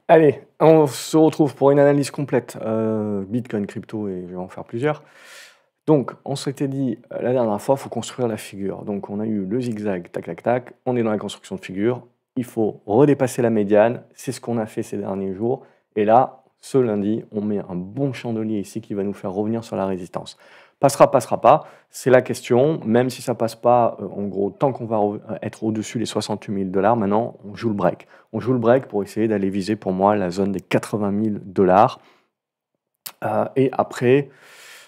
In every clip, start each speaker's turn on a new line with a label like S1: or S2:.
S1: Allez, on se retrouve pour une analyse complète, Bitcoin, crypto et je vais en faire plusieurs. Donc, on s'était dit, la dernière fois, il faut construire la figure. Donc on a eu le zigzag, tac, tac, tac, on est dans la construction de figure. Il faut redépasser la médiane, c'est ce qu'on a fait ces derniers jours. Et là, ce lundi, on met un bon chandelier ici qui va nous faire revenir sur la résistance. Passera, passera pas, c'est la question. Même si ça passe pas, en gros, tant qu'on va être au-dessus des 68 000 $, maintenant, on joue le break. On joue le break pour essayer d'aller viser, pour moi, la zone des 80 000 $. Et après,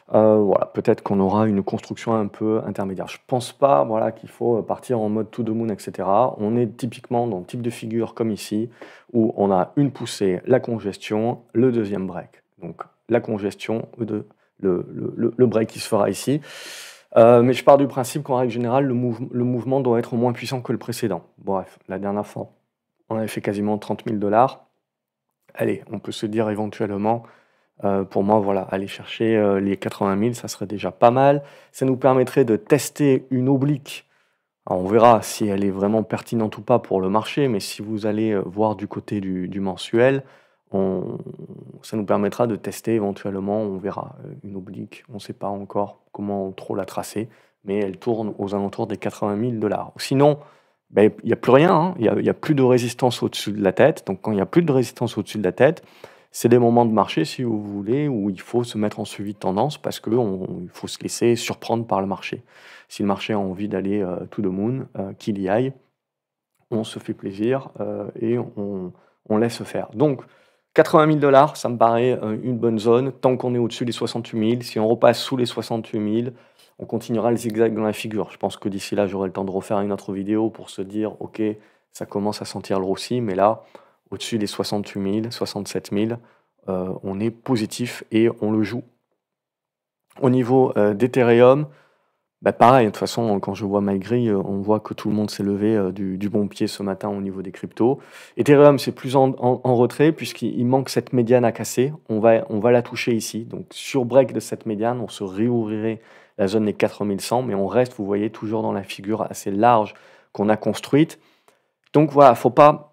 S1: voilà, peut-être qu'on aura une construction un peu intermédiaire. Je pense pas, voilà, qu'il faut partir en mode to the moon, et cetera. On est typiquement dans le type de figure comme ici, où on a une poussée, la congestion, le deuxième break. Donc la congestion, le break qui se fera ici. Mais je pars du principe qu'en règle générale, le mouvement doit être moins puissant que le précédent. Bref, la dernière fois, on avait fait quasiment 30 000 $. Allez, on peut se dire éventuellement, pour moi, voilà, aller chercher les 80 000, ça serait déjà pas mal. Ça nous permettrait de tester une oblique. Alors, on verra si elle est vraiment pertinente ou pas pour le marché, mais si vous allez voir du côté du mensuel, ça nous permettra de tester éventuellement, on verra, une oblique. On ne sait pas encore comment trop la tracer, mais elle tourne aux alentours des 80 000 $. Sinon, ben, il n'y a plus rien, hein. Il y a plus de résistance au-dessus de la tête. Donc, quand il n'y a plus de résistance au-dessus de la tête, c'est des moments de marché, si vous voulez, où il faut se mettre en suivi de tendance parce qu'il faut se laisser surprendre par le marché. Si le marché a envie d'aller to the moon, qu'il y aille, on se fait plaisir et on laisse faire. Donc, 80 000 $, ça me paraît une bonne zone. Tant qu'on est au-dessus des 68 000, si on repasse sous les 68 000, on continuera le zigzag dans la figure. Je pense que d'ici là, j'aurai le temps de refaire une autre vidéo pour se dire, ok, ça commence à sentir le roussi, mais là, au-dessus des 68 000, 67 000, on est positif et on le joue. Au niveau d'Ethereum, bah pareil, de toute façon, quand je vois ma grille, on voit que tout le monde s'est levé du bon pied ce matin au niveau des cryptos. Ethereum, c'est plus en retrait puisqu'il manque cette médiane à casser. On va la toucher ici. Donc sur break de cette médiane, on se réouvrirait la zone des 4100, mais on reste, vous voyez, toujours dans la figure assez large qu'on a construite. Donc voilà, faut pas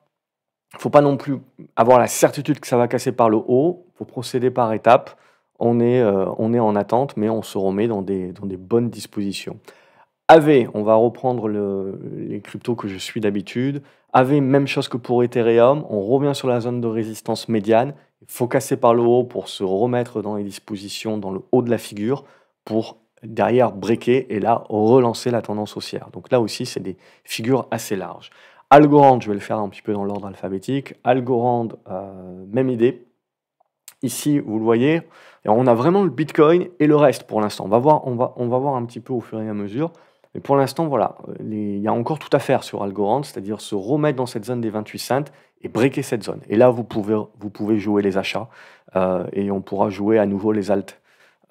S1: non plus avoir la certitude que ça va casser par le haut. Faut procéder par étapes. On est en attente, mais on se remet dans des bonnes dispositions. AV, on va reprendre les cryptos que je suis d'habitude. AV, même chose que pour Ethereum, on revient sur la zone de résistance médiane. Il faut casser par le haut pour se remettre dans les dispositions, dans le haut de la figure, pour derrière breaker et là relancer la tendance haussière. Donc là aussi, c'est des figures assez larges. Algorand, je vais le faire un petit peu dans l'ordre alphabétique. Algorand, même idée. Ici, vous le voyez, et on a vraiment le Bitcoin et le reste pour l'instant. On va voir un petit peu au fur et à mesure. Mais pour l'instant, voilà, il y a encore tout à faire sur Algorand, c'est-à-dire se remettre dans cette zone des 28 cents et breaker cette zone. Et là, vous pouvez jouer les achats et on pourra jouer à nouveau les alts.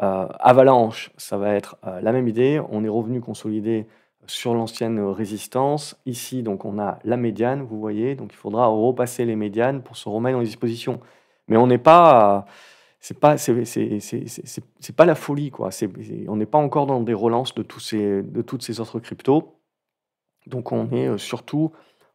S1: Avalanche, ça va être la même idée. On est revenu consolider sur l'ancienne résistance. Ici, donc, on a la médiane, vous voyez. Donc, il faudra repasser les médianes pour se remettre dans les dispositions. Mais on n'est pas, c'est pas la folie, quoi. On n'est pas encore dans des relances de toutes ces autres cryptos. Donc on est surtout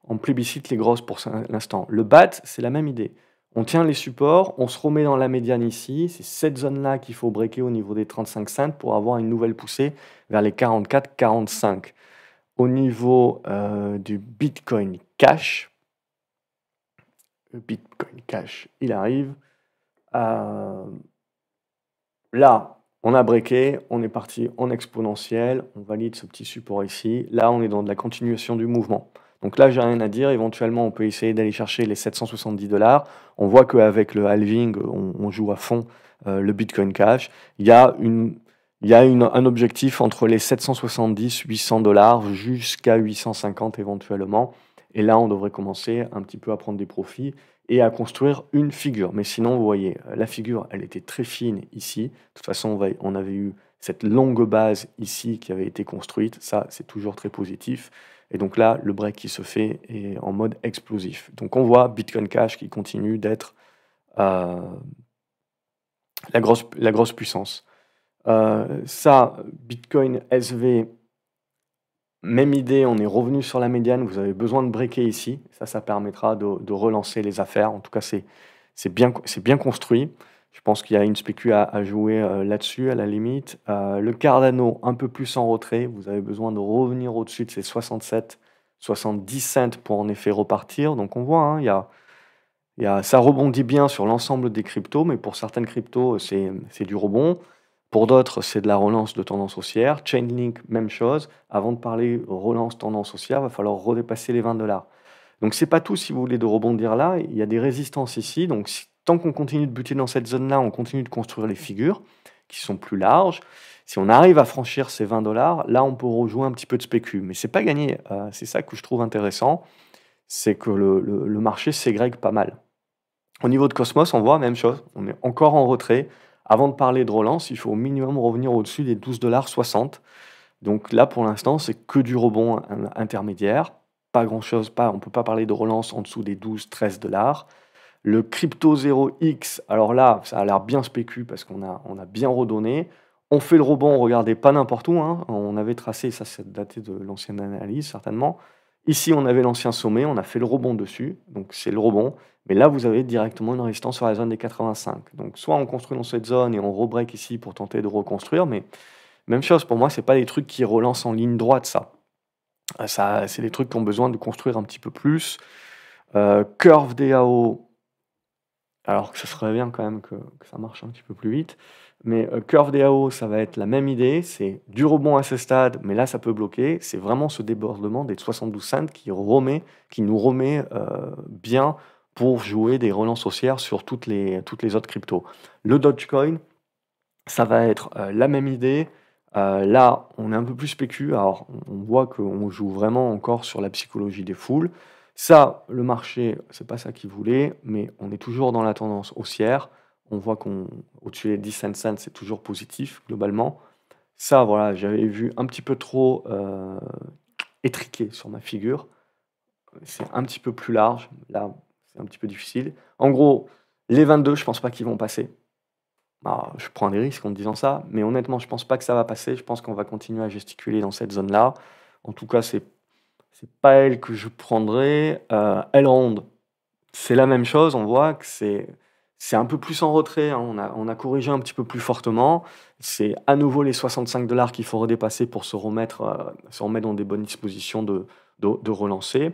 S1: en plébiscite les grosses pour l'instant. Le BAT, c'est la même idée. On tient les supports, on se remet dans la médiane ici. C'est cette zone-là qu'il faut breaker au niveau des 35 cents pour avoir une nouvelle poussée vers les 44-45. Au niveau du Bitcoin Cash, le Bitcoin Cash, il arrive. Là, on a breaké, on est parti en exponentiel, on valide ce petit support ici. Là, on est dans de la continuation du mouvement. Donc là, j'ai rien à dire. Éventuellement, on peut essayer d'aller chercher les 770 $. On voit qu'avec le halving, on joue à fond le Bitcoin Cash. Il y a un objectif entre les 770, 800 $ jusqu'à 850 éventuellement. Et là, on devrait commencer un petit peu à prendre des profits et à construire une figure. Mais sinon, vous voyez, la figure, elle était très fine ici. De toute façon, on avait eu cette longue base ici qui avait été construite. Ça, c'est toujours très positif. Et donc là, le break qui se fait est en mode explosif. Donc on voit Bitcoin Cash qui continue d'être la grosse puissance. Ça, Bitcoin SV, même idée, on est revenu sur la médiane, vous avez besoin de breaker ici. Ça permettra de relancer les affaires. En tout cas, c'est bien construit. Je pense qu'il y a une spécu à jouer là-dessus, à la limite. Le Cardano, un peu plus en retrait. Vous avez besoin de revenir au-dessus de ces 67, 70 cents pour en effet repartir. Donc on voit, hein, ça rebondit bien sur l'ensemble des cryptos, mais pour certaines cryptos, c'est du rebond. Pour d'autres, c'est de la relance de tendance haussière. Chainlink, même chose. Avant de parler relance tendance haussière, il va falloir redépasser les 20 $. Donc c'est pas tout si vous voulez de rebondir là. Il y a des résistances ici. Donc tant qu'on continue de buter dans cette zone-là, on continue de construire les figures qui sont plus larges. Si on arrive à franchir ces 20 $, là on peut rejouer un petit peu de spécu. Mais c'est pas gagné. C'est ça que je trouve intéressant. C'est que le marché ségrègue pas mal. Au niveau de Cosmos, on voit la même chose. On est encore en retrait. Avant de parler de relance, il faut au minimum revenir au-dessus des 12,60 $. Donc là, pour l'instant, c'est que du rebond intermédiaire. Pas grand-chose, on ne peut pas parler de relance en dessous des 12-13 $. Le Crypto 0x, alors là, ça a l'air bien spécu parce qu'on a bien redonné. On fait le rebond, regardez, pas n'importe où, hein. On avait tracé, ça c'est daté de l'ancienne analyse certainement. Ici, on avait l'ancien sommet, on a fait le rebond dessus, donc c'est le rebond. Mais là, vous avez directement une résistance sur la zone des 85. Donc soit on construit dans cette zone et on rebreak ici pour tenter de reconstruire, mais même chose, pour moi, c'est pas des trucs qui relancent en ligne droite, ça. C'est des trucs qui ont besoin de construire un petit peu plus. Curve DAO, alors que ce serait bien quand même que ça marche un petit peu plus vite. Mais Curve DAO, ça va être la même idée, c'est du rebond à ce stade, mais là ça peut bloquer. C'est vraiment ce débordement des 72 cents qui nous remet bien pour jouer des relances haussières sur toutes les autres cryptos. Le Dogecoin, ça va être la même idée. Là, on est un peu plus spécu. Alors, on voit qu'on joue vraiment encore sur la psychologie des foules. Ça, le marché, c'est pas ça qu'il voulait, mais on est toujours dans la tendance haussière. On voit qu'au-dessus des 10 cents, c'est toujours positif, globalement. Ça, voilà, j'avais vu un petit peu trop étriqué sur ma figure. C'est un petit peu plus large. Là, c'est un petit peu difficile. En gros, les 22, je pense pas qu'ils vont passer. Alors, je prends des risques en disant ça, mais honnêtement, je pense pas que ça va passer. Je pense qu'on va continuer à gesticuler dans cette zone-là. En tout cas, c'est pas elle que je prendrai. Elrond, c'est la même chose. On voit que c'est un peu plus en retrait, hein. On a corrigé un petit peu plus fortement. C'est à nouveau les 65 $ qu'il faut redépasser pour se remettre dans des bonnes dispositions de relancer.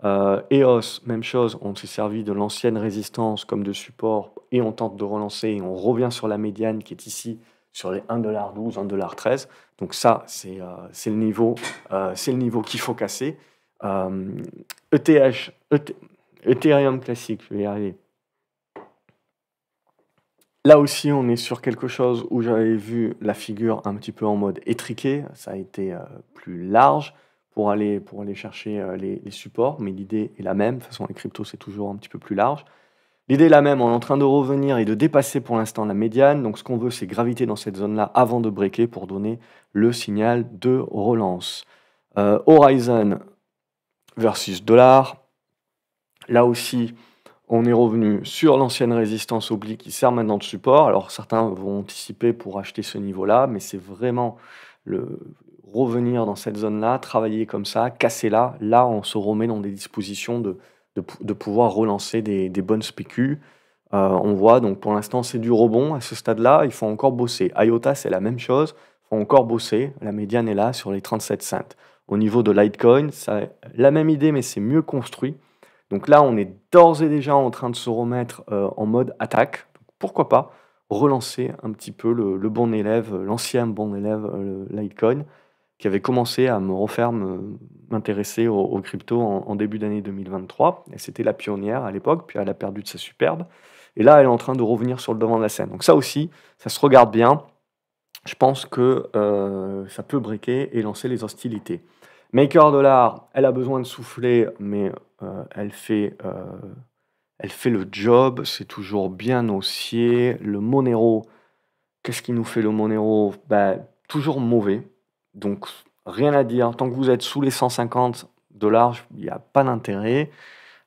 S1: EOS, même chose, on s'est servi de l'ancienne résistance comme de support et on tente de relancer et on revient sur la médiane qui est ici sur les 1,12 $, 1,13 $. Donc ça, c'est le niveau qu'il faut casser. Ethereum classique, je vais y arriver. Là aussi, on est sur quelque chose où j'avais vu la figure un petit peu en mode étriqué. Ça a été plus large pour aller chercher les supports, mais l'idée est la même. De toute façon, les cryptos, c'est toujours un petit peu plus large. L'idée est la même, on est en train de revenir et de dépasser pour l'instant la médiane. Donc ce qu'on veut, c'est graviter dans cette zone-là avant de breaker pour donner le signal de relance. Horizon versus dollar. Là aussi, on est revenu sur l'ancienne résistance oblique qui sert maintenant de support. Alors certains vont anticiper pour acheter ce niveau-là, mais c'est vraiment revenir dans cette zone-là, travailler comme ça, casser là. Là, on se remet dans des dispositions de pouvoir relancer des bonnes spécus. On voit, donc pour l'instant, c'est du rebond. À ce stade-là, il faut encore bosser. IOTA, c'est la même chose. Il faut encore bosser. La médiane est là sur les 37 cents. Au niveau de Litecoin, c'est la même idée, mais c'est mieux construit. Donc là, on est d'ores et déjà en train de se remettre en mode attaque. Donc, pourquoi pas relancer un petit peu le bon élève, l'ancien bon élève Litecoin, qui avait commencé à me refaire m'intéresser aux cryptos en début d'année 2023. Et c'était la pionnière à l'époque, puis elle a perdu de sa superbe. Et là, elle est en train de revenir sur le devant de la scène. Donc ça aussi, ça se regarde bien. Je pense que ça peut breaker et lancer les hostilités. Maker Dollar, elle a besoin de souffler, mais elle fait le job. C'est toujours bien haussier. Le Monero, qu'est-ce qui nous fait le Monero? Toujours mauvais. Donc rien à dire. Tant que vous êtes sous les 150 $, il n'y a pas d'intérêt.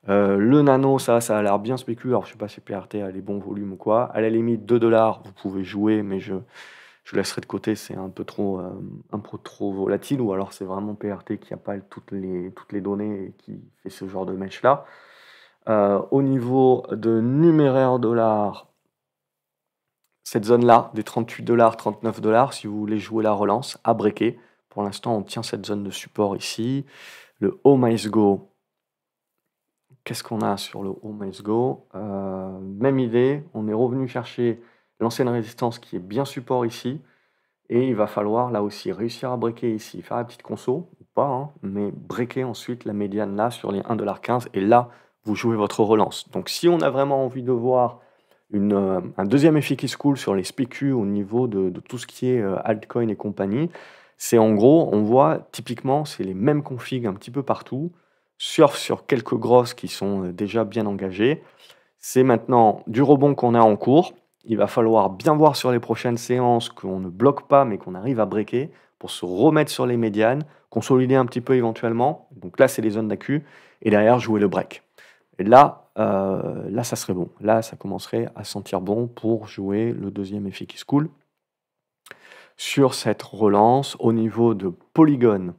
S1: Le Nano, ça a l'air bien spéculatif. Alors je sais pas si PRT a les bons volumes ou quoi. À la limite, 2 $, vous pouvez jouer, mais je je laisserai de côté, c'est un peu trop volatile, ou alors c'est vraiment PRT qui a pas toutes les données et qui fait ce genre de mèche-là. Au niveau de numéraire dollars, cette zone-là, des 38 $, 39 $, si vous voulez jouer la relance, à breaker. Pour l'instant, on tient cette zone de support ici. Le Home Ice Go, qu'est-ce qu'on a sur le Home Ice Go? Même idée, on est revenu chercher l'ancienne résistance qui est bien support ici. Et il va falloir là aussi réussir à breaker ici, faire la petite conso, ou pas, hein, mais breaker ensuite la médiane là sur les 1,15 $. Et là, vous jouez votre relance. Donc si on a vraiment envie de voir un deuxième effet qui se coule sur les spécus au niveau de tout ce qui est altcoin et compagnie, c'est en gros, on voit typiquement, c'est les mêmes configs un petit peu partout, surf sur quelques grosses qui sont déjà bien engagées. C'est maintenant du rebond qu'on a en cours. Il va falloir bien voir sur les prochaines séances qu'on ne bloque pas, mais qu'on arrive à breaker pour se remettre sur les médianes, consolider un petit peu éventuellement. Donc là, c'est les zones d'accu. Et derrière, jouer le break. Et là, ça serait bon. Là, ça commencerait à sentir bon pour jouer le deuxième effet qui se coule. Sur cette relance, au niveau de Polygon,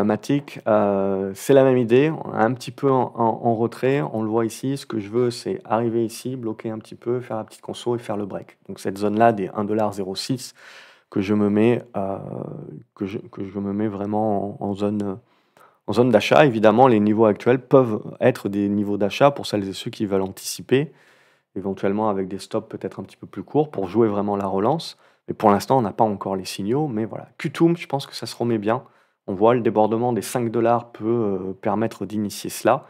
S1: Matic, c'est la même idée, on est un petit peu en retrait, on le voit ici. Ce que je veux, c'est arriver ici, bloquer un petit peu, faire la petite conso et faire le break. Donc cette zone-là des 1,06 $ que je me mets, que je me mets vraiment en zone d'achat. Évidemment, les niveaux actuels peuvent être des niveaux d'achat pour celles et ceux qui veulent anticiper, éventuellement avec des stops peut-être un petit peu plus courts pour jouer vraiment la relance. Mais pour l'instant, on n'a pas encore les signaux, mais voilà. Qtum, je pense que ça se remet bien. On voit le débordement des 5 $ peut permettre d'initier cela.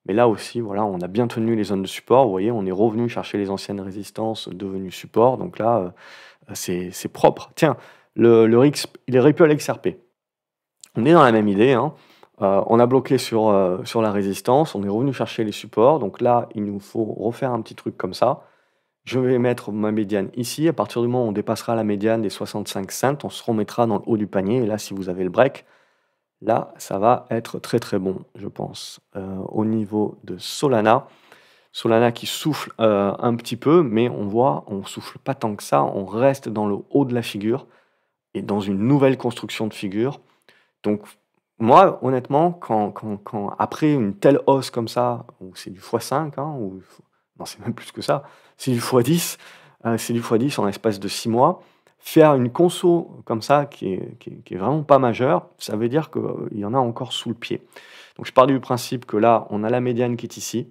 S1: Mais là aussi, voilà, on a bien tenu les zones de support. Vous voyez, on est revenu chercher les anciennes résistances devenues support. Donc là, c'est propre. Tiens, le Ripple XRP. On est dans la même idée, hein. On a bloqué sur la résistance, on est revenu chercher les supports. Donc là, il nous faut refaire un petit truc comme ça. Je vais mettre ma médiane ici. À partir du moment où on dépassera la médiane des 65 cents, on se remettra dans le haut du panier. Et là, si vous avez le break, là, ça va être très très bon, je pense. Au niveau de Solana, qui souffle un petit peu, mais on voit, on souffle pas tant que ça. On reste dans le haut de la figure et dans une nouvelle construction de figure. Donc, moi, honnêtement, après une telle hausse comme ça, où c'est du x5, hein, non, c'est même plus que ça, c'est du x10, c'est du x10 en l'espace de 6 mois. Faire une conso comme ça, qui est vraiment pas majeure, ça veut dire qu'il y en a encore sous le pied. Donc, je pars du principe que là, on a la médiane qui est ici.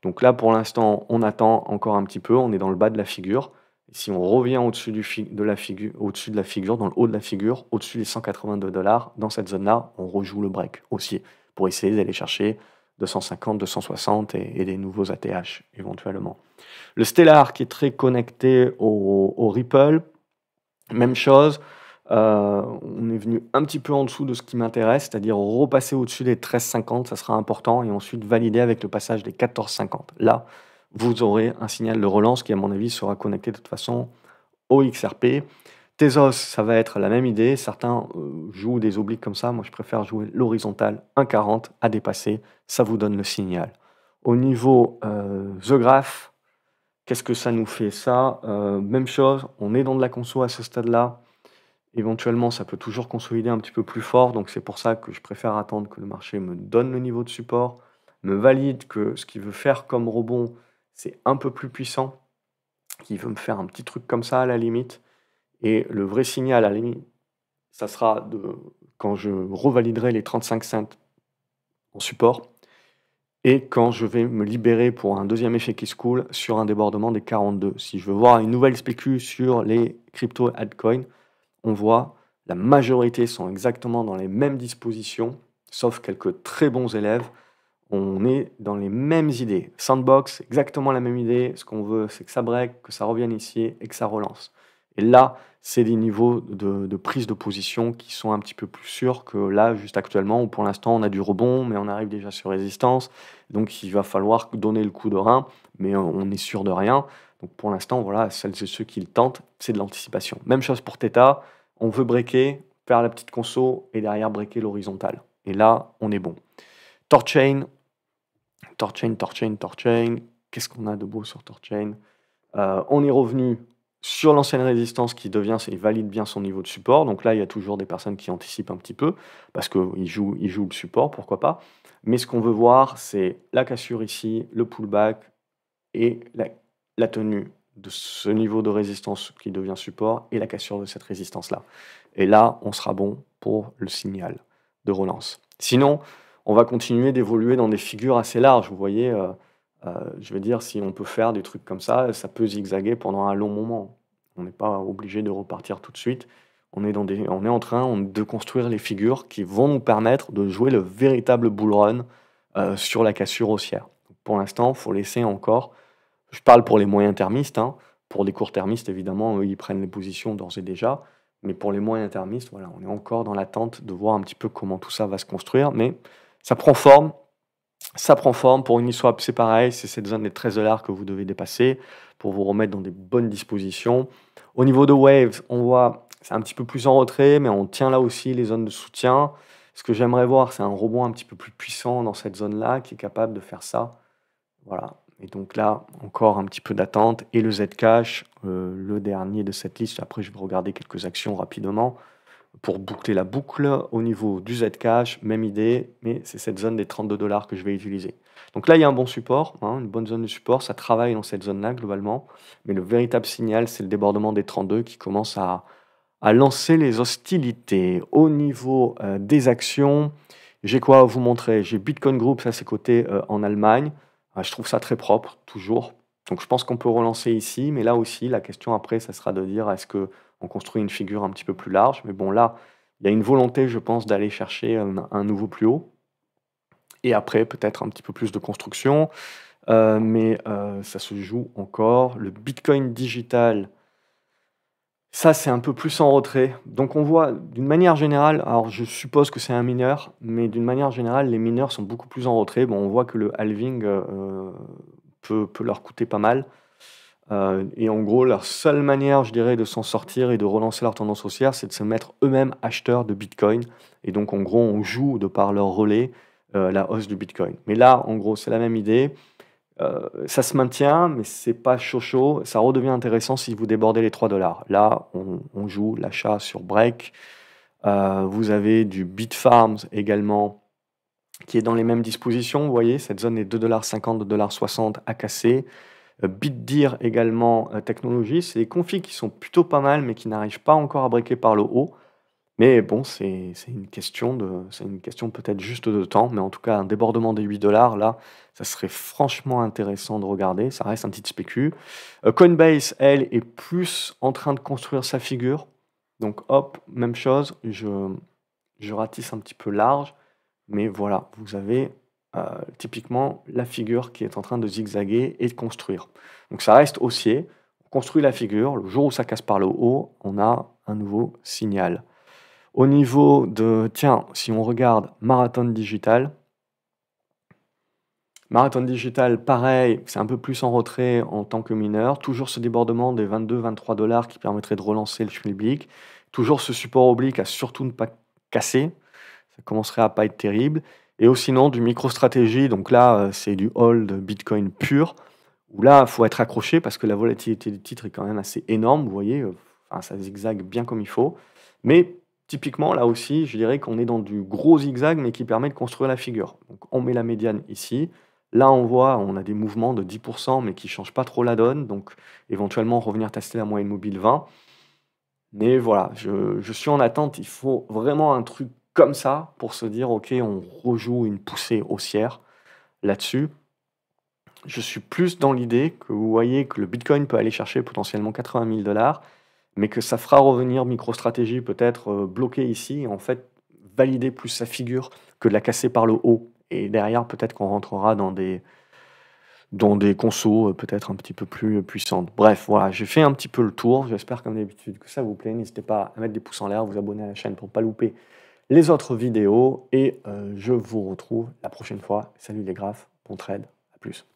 S1: Donc là, pour l'instant, on attend encore un petit peu, on est dans le bas de la figure. Et si on revient au-dessus de la figure, dans le haut de la figure, au-dessus des 182 $, dans cette zone-là, on rejoue le break aussi, pour essayer d'aller chercher 250, 260 et des nouveaux ATH éventuellement. Le Stellar qui est très connecté au Ripple, même chose. On est venu un petit peu en dessous de ce qui m'intéresse, c'est-à-dire repasser au-dessus des 13,50, ça sera important, et ensuite valider avec le passage des 14,50. Là, vous aurez un signal de relance qui, à mon avis, sera connecté de toute façon au XRP. Tezos, ça va être la même idée. Certains jouent des obliques comme ça. Moi, je préfère jouer l'horizontale 1,40 à dépasser. Ça vous donne le signal. Au niveau The Graph, qu'est-ce que ça nous fait ça? Même chose, on est dans de la conso à ce stade-là. Éventuellement, ça peut toujours consolider un petit peu plus fort, donc c'est pour ça que je préfère attendre que le marché me donne le niveau de support, me valide que ce qu'il veut faire comme rebond, c'est un peu plus puissant, qu'il veut me faire un petit truc comme ça à la limite. Et le vrai signal à la limite, ça sera quand je revaliderai les 35 cents en support et quand je vais me libérer pour un deuxième effet qui se coule sur un débordement des 42. Si je veux voir une nouvelle spécu sur les crypto altcoins, on voit la majorité sont exactement dans les mêmes dispositions, sauf quelques très bons élèves. On est dans les mêmes idées. Sandbox, exactement la même idée. Ce qu'on veut, c'est que ça break, que ça revienne ici et que ça relance. Et là, c'est des niveaux de prise de position qui sont un petit peu plus sûrs que là, juste actuellement, où pour l'instant, on a du rebond, mais on arrive déjà sur résistance. Donc, il va falloir donner le coup de rein, mais on est sûr de rien. Donc, pour l'instant, voilà, celles et ceux qui le tentent, c'est de l'anticipation. Même chose pour Theta. On veut breaker, faire la petite conso et derrière breaker l'horizontale. Et là, on est bon. Torchain. Qu'est-ce qu'on a de beau sur Torchain? On est revenu sur l'ancienne résistance qui devient, il valide bien son niveau de support. Donc là, il y a toujours des personnes qui anticipent un petit peu parce qu'ils jouent le support, pourquoi pas. Mais ce qu'on veut voir, c'est la cassure ici, le pullback et la tenue de ce niveau de résistance qui devient support et la cassure de cette résistance-là. Et là, on sera bon pour le signal de relance. Sinon, on va continuer d'évoluer dans des figures assez larges. Vous voyez, je veux dire, si on peut faire des trucs comme ça peut zigzaguer pendant un long moment. On n'est pas obligé de repartir tout de suite. On est en train de construire les figures qui vont nous permettre de jouer le véritable bull run sur la cassure haussière. Pour l'instant, il faut laisser encore. Je parle pour les moyens-termistes, hein. Pour les court-termistes, évidemment, eux, ils prennent les positions d'ores et déjà. Mais pour les moyens-termistes, voilà, on est encore dans l'attente de voir un petit peu comment tout ça va se construire. Mais ça prend forme. Ça prend forme. Pour Uniswap, c'est pareil. C'est cette zone des 13 $ que vous devez dépasser pour vous remettre dans des bonnes dispositions. Au niveau de Waves, on voit, c'est un petit peu plus en retrait, mais on tient là aussi les zones de soutien. Ce que j'aimerais voir, c'est un rebond un petit peu plus puissant dans cette zone-là qui est capable de faire ça. Voilà. Et donc là, encore un petit peu d'attente. Et le Zcash, le dernier de cette liste. Après, je vais regarder quelques actions rapidement pour boucler la boucle. Au niveau du Zcash, même idée, mais c'est cette zone des 32 $ que je vais utiliser. Donc là, il y a un bon support, hein, une bonne zone de support. Ça travaille dans cette zone-là, globalement. Mais le véritable signal, c'est le débordement des 32 qui commence à lancer les hostilités. Au niveau des actions, j'ai quoi à vous montrer? J'ai Bitcoin Group, ça c'est coté en Allemagne. Je trouve ça très propre, toujours. Donc je pense qu'on peut relancer ici, mais là aussi, la question après, ça sera de dire est-ce qu'on construit une figure un petit peu plus large? Mais bon, là, il y a une volonté, je pense, d'aller chercher un nouveau plus haut. Et après, peut-être un petit peu plus de construction. Mais ça se joue encore. Le Bitcoin digital, ça, c'est un peu plus en retrait. Donc on voit d'une manière générale, alors je suppose que c'est un mineur, mais d'une manière générale, les mineurs sont beaucoup plus en retrait. Bon, on voit que le halving peut leur coûter pas mal. Et en gros, leur seule manière, je dirais, de s'en sortir et de relancer leur tendance haussière, c'est de se mettre eux-mêmes acheteurs de Bitcoin. Et donc, en gros, on joue de par leur relais la hausse du Bitcoin. Mais là, en gros, c'est la même idée. Ça se maintient, mais c'est pas chaud. Ça redevient intéressant si vous débordez les 3 $. Là, on joue l'achat sur break. Vous avez du Bitfarms également, qui est dans les mêmes dispositions. Vous voyez, cette zone est 2,50 $, 2,60 $ à casser. Bitdeer également, technologie. C'est des configs qui sont plutôt pas mal, mais qui n'arrivent pas encore à breaker par le haut. Mais bon, c'est une question peut-être juste de temps, mais en tout cas, un débordement des 8 $, là, ça serait franchement intéressant de regarder. Ça reste un petit spécu. Coinbase, elle, est plus en train de construire sa figure. Donc hop, même chose, je ratisse un petit peu large, mais voilà, vous avez typiquement la figure qui est en train de zigzaguer et de construire. Donc ça reste haussier, on construit la figure, le jour où ça casse par le haut, on a un nouveau signal. Au niveau de, tiens, si on regarde Marathon Digital, pareil, c'est un peu plus en retrait en tant que mineur. Toujours ce débordement des 22-23 $ qui permettrait de relancer le schmilblick. Toujours ce support oblique à surtout ne pas casser. Ça commencerait à pas être terrible. Et aussi sinon du micro-stratégie, donc là, c'est du hold Bitcoin pur, où là, il faut être accroché parce que la volatilité du titre est quand même assez énorme, vous voyez, ça zigzague bien comme il faut. Mais typiquement, là aussi, je dirais qu'on est dans du gros zigzag, mais qui permet de construire la figure. Donc on met la médiane ici. Là, on a des mouvements de 10%, mais qui ne changent pas trop la donne. Donc éventuellement, revenir tester la moyenne mobile 20. Mais voilà, je suis en attente. Il faut vraiment un truc comme ça pour se dire, OK, on rejoue une poussée haussière là-dessus. Je suis plus dans l'idée que vous voyez que le Bitcoin peut aller chercher potentiellement 80 000 $, mais que ça fera revenir MicroStrategy peut-être bloqué ici, et en fait valider plus sa figure que de la casser par le haut. Et derrière, peut-être qu'on rentrera dans des consos peut-être un petit peu plus puissantes. Bref, voilà, j'ai fait un petit peu le tour. J'espère comme d'habitude que ça vous plaît. N'hésitez pas à mettre des pouces en l'air, vous abonner à la chaîne pour ne pas louper les autres vidéos. Et je vous retrouve la prochaine fois. Salut les graphes, bon trade, à plus.